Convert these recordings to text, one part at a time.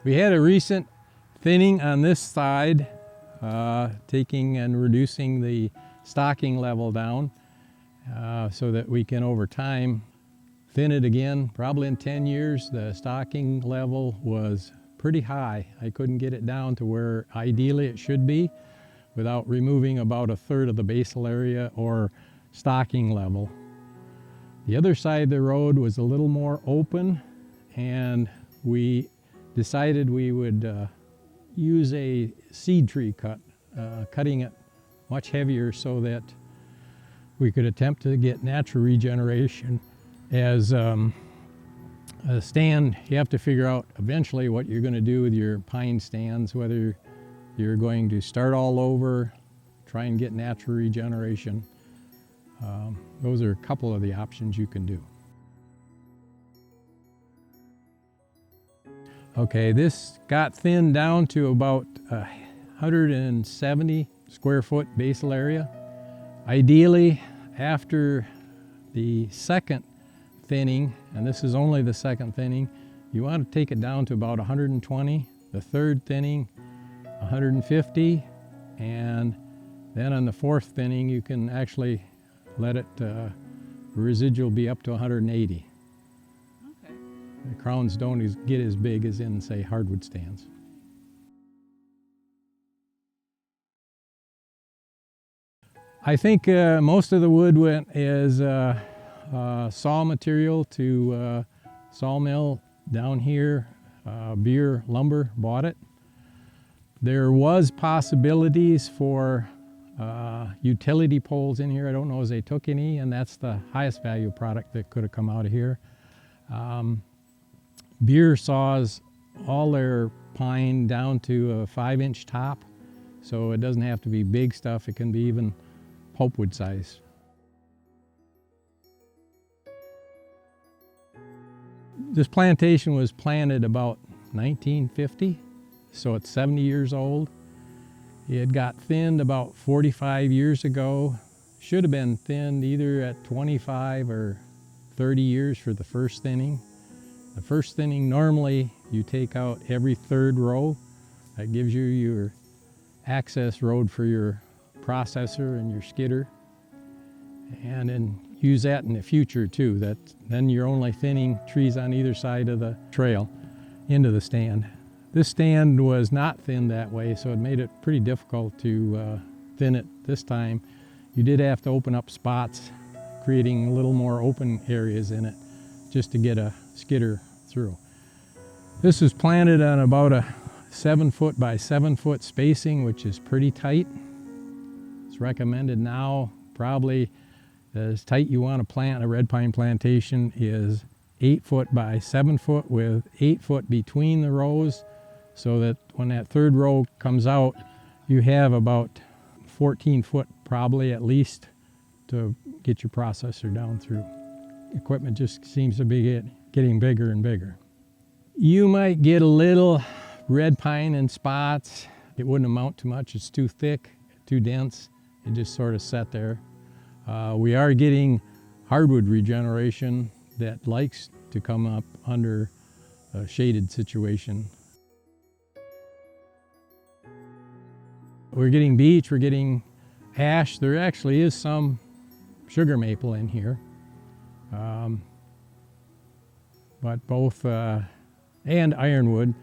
We had a recent thinning on this side, taking and reducing the stocking level down so that we can over time thin it again. Probably in 10 years the stocking level was pretty high. I couldn't get it down to where ideally it should be without removing about 1/3 of the basal area or stocking level. The other side of the road was a little more open, and we decided we would use a seed tree cut, cutting it much heavier so that we could attempt to get natural regeneration. As a stand, you have to figure out eventually what you're going to do with your pine stands, whether you're going to start all over, try and get natural regeneration. Those are a couple of the options you can do. Okay, this got thinned down to about 170 square foot basal area. Ideally, after the second thinning, and this is only the second thinning, you want to take it down to about 120. The third thinning, 150, and then on the fourth thinning you can actually let it, residual be up to 180. Okay. The crowns don't get as big as in, say, hardwood stands. I think most of the wood went as saw material to sawmill down here. Beer Lumber bought it. There was possibilities for utility poles in here. I don't know as they took any, and that's the highest value product that could have come out of here. Beer saws all their pine down to a 5-inch top, so it doesn't have to be big stuff. It can be even pulpwood size. This plantation was planted about 1950, so it's 70 years old. It got thinned about 45 years ago. Should have been thinned either at 25 or 30 years for the first thinning. The first thinning, normally you take out every third row. That gives you your access road for your processor and your skidder. And then use that in the future too. Then you're only thinning trees on either side of the trail into the stand. This stand was not thinned that way, so it made it pretty difficult to thin it this time. You did have to open up spots, creating a little more open areas in it just to get a skidder through. This was planted on about a 7-foot by 7-foot spacing, which is pretty tight. It's recommended now, probably as tight you want to plant a red pine plantation is 8-foot by 7-foot with 8 foot between the rows, so that when that third row comes out, you have about 14 foot probably at least to get your processor down through. Equipment just seems to be getting bigger and bigger. You might get a little red pine in spots. It wouldn't amount to much. It's too thick, too dense. It just sort of sat there. We are getting hardwood regeneration that likes to come up under a shaded situation. We're getting beech, we're getting ash. There actually is some sugar maple in here. But both, and ironwood,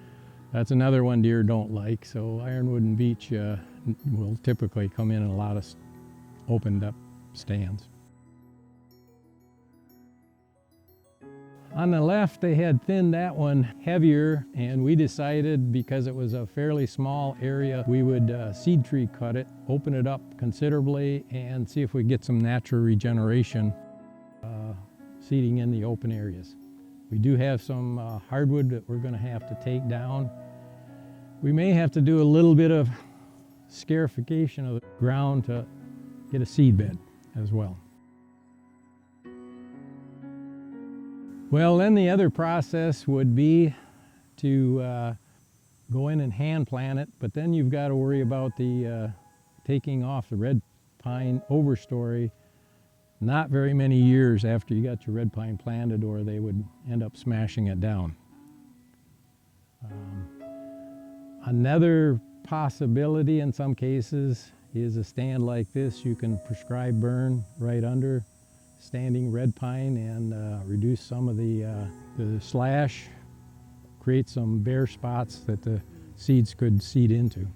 that's another one deer don't like. So ironwood and beech will typically come in a lot of opened up stands. On the left, they had thinned that one heavier, and we decided because it was a fairly small area, we would seed tree cut it, open it up considerably, and see if we get some natural regeneration seeding in the open areas. We do have some hardwood that we're going to have to take down. We may have to do a little bit of scarification of the ground to get a seed bed as well. Well, then the other process would be to go in and hand plant it, but then you've got to worry about the taking off the red pine overstory not very many years after you got your red pine planted, or they would end up smashing it down. Another possibility in some cases is a stand like this. You can prescribe burn right under standing red pine and reduce some of the slash, create some bare spots that the seeds could seed into.